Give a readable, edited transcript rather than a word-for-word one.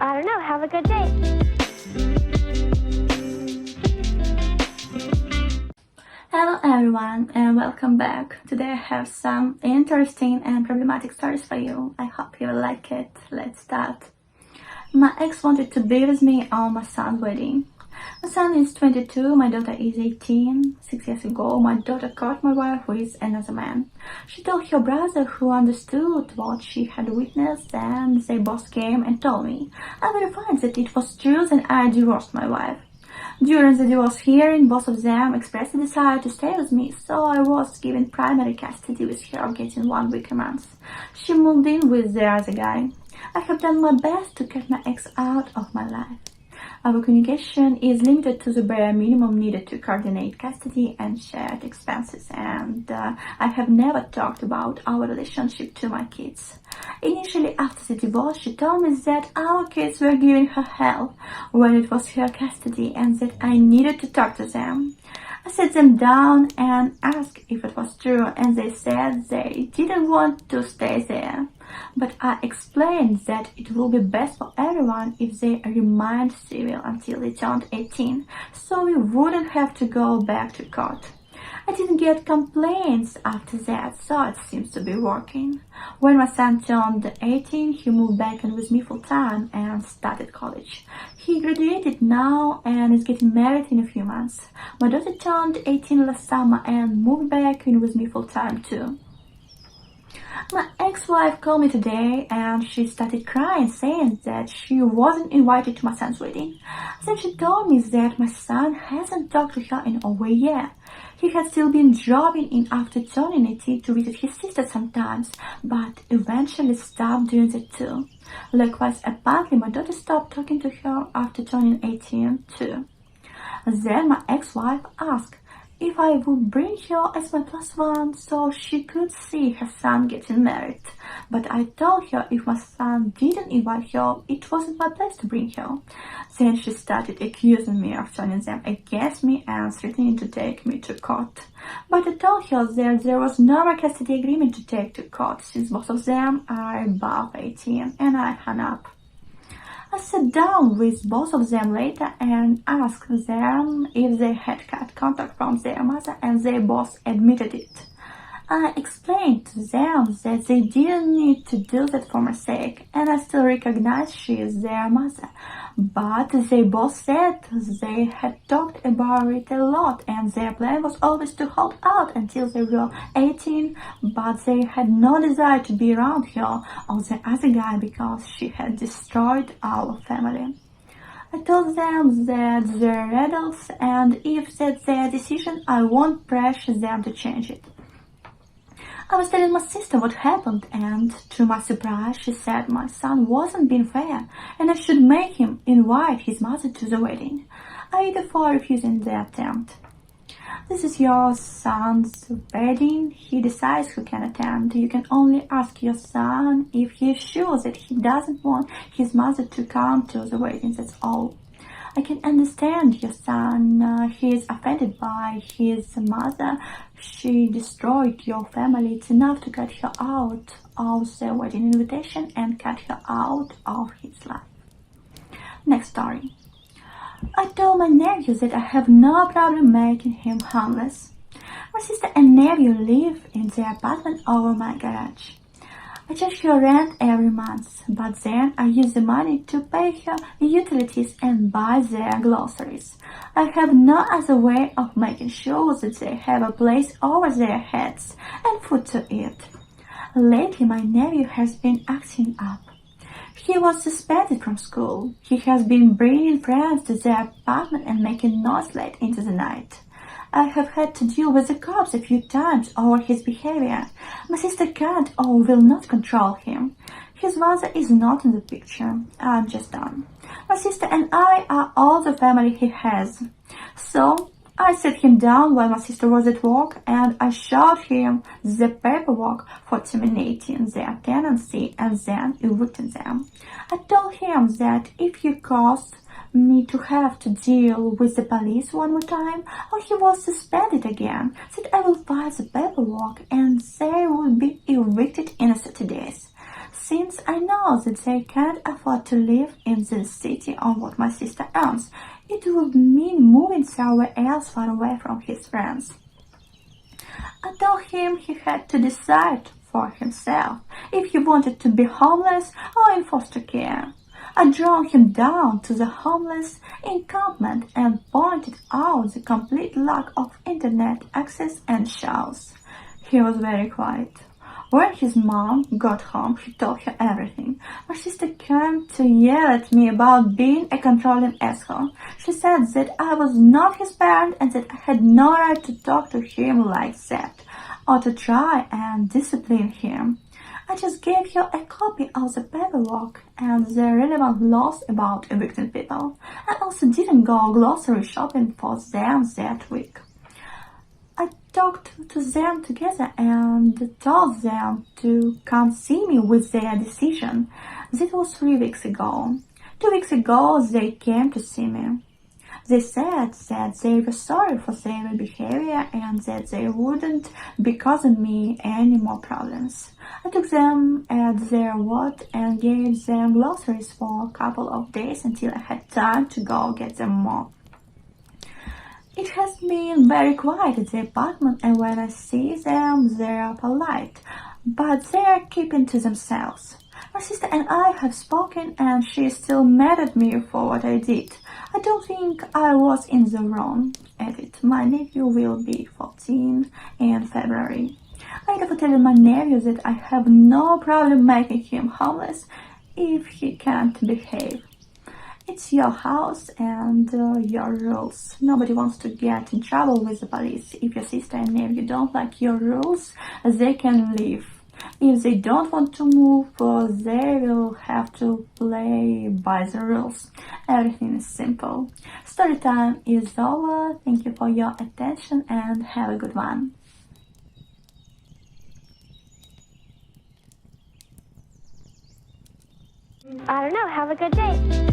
I don't know. Have a good day. Hello everyone and welcome back. Today I have some interesting and problematic stories for you. I hope you will like it. Let's start. My ex wanted to be with me on my son's wedding. My son is 22, my daughter is 18. 6 years ago, my daughter caught my wife with another man. She told her brother, who understood what she had witnessed, and they both came and told me. I verified that it was true and I divorced my wife. During the divorce hearing, both of them expressed a desire to stay with me, so I was given primary custody with her getting 1 week a month. She moved in with the other guy. I have done my best to cut my ex out of my life. Our communication is limited to the bare minimum needed to coordinate custody and shared expenses, and I have never talked about our relationship to my kids. Initially, after the divorce, she told me that our kids were giving her hell when it was her custody and that I needed to talk to them. I sat them down and asked if it was true, and they said they didn't want to stay there. But I explained that it will be best for everyone if they remained civil until they turned 18, so we wouldn't have to go back to court. I didn't get complaints after that, so it seems to be working. When my son turned 18, he moved back in with me full-time and started college. He graduated now and is getting married in a few months. My daughter turned 18 last summer and moved back in with me full-time too. My ex-wife called me today and she started crying, saying that she wasn't invited to my son's wedding. Then she told me that my son hasn't talked to her in over a year. He had still been dropping in after turning 18 to visit his sister sometimes, but eventually stopped doing that too. Likewise, apparently my daughter stopped talking to her after turning 18 too. Then my ex-wife asked if I would bring her as my +1 so she could see her son getting married. But I told her if my son didn't invite her, it wasn't my place to bring her. Then she started accusing me of turning them against me and threatening to take me to court. But I told her that there was no custody agreement to take to court since both of them are above 18, and I hung up. I sat down with both of them later and asked them if they had cut contact from their mother, and they both admitted it. I explained to them that they didn't need to do that for my sake, and I still recognize she is their mother. But they both said they had talked about it a lot, and their plan was always to hold out until they were 18, but they had no desire to be around her or the other guy because she had destroyed our family. I told them that they're adults, and if that's their decision, I won't pressure them to change it. I was telling my sister what happened, and to my surprise, she said my son wasn't being fair, and I should make him invite his mother to the wedding. AITA for refusing the attempt. This is your son's wedding. He decides who can attend. You can only ask your son if he is sure that he doesn't want his mother to come to the wedding, that's all. I can understand your son. He is offended by his mother. She destroyed your family. It's enough to cut her out of the wedding invitation and cut her out of his life. Next story. I told my nephew that I have no problem making him homeless. My sister and nephew live in the apartment over my garage. I charge her rent every month, but then I use the money to pay her utilities and buy their groceries. I have no other way of making sure that they have a place over their heads and food to eat. Lately, my nephew has been acting up. He was suspended from school. He has been bringing friends to the apartment and making noise late into the night. I have had to deal with the cops a few times over his behavior. My sister can't or will not control him. His mother is not in the picture. I'm just done. My sister and I are all the family he has. So I sat him down while my sister was at work, and I showed him the paperwork for terminating their tenancy and then evicting them. I told him that if he caused me to have to deal with the police one more time, or he was suspended again, that I will file the paperwork and they will be evicted in 30 days. since I know that they can't afford to live in this city on what my sister earns. It would mean moving somewhere else far away from his friends. I told him he had to decide for himself if he wanted to be homeless or in foster care. I drove him down to the homeless encampment and pointed out the complete lack of internet access and showers. He was very quiet. When his mom got home, he told her everything. My sister came to yell at me about being a controlling asshole. She said that I was not his parent and that I had no right to talk to him like that or to try and discipline him. I just gave her a copy of the paperwork and the relevant laws about evicting people. I also didn't go grocery shopping for them that week. I talked to them together and told them to come see me with their decision. That was 3 weeks ago. 2 weeks ago they came to see me. They said that they were sorry for their behavior and that they wouldn't be causing me any more problems. I took them at their word and gave them groceries for a couple of days until I had time to go get them more. It has been very quiet at the apartment, and when I see them, they are polite, but they are keeping to themselves. My sister and I have spoken, and she is still mad at me for what I did. I don't think I was in the wrong at it. My nephew will be 14 in February. I have told my nephew that I have no problem making him homeless if he can't behave. It's your house and your rules. Nobody wants to get in trouble with the police. If your sister and nephew don't like your rules, they can leave. If they don't want to move, they will have to play by the rules. Everything is simple. Story time is over. Thank you for your attention and have a good one. I don't know. Have a good day.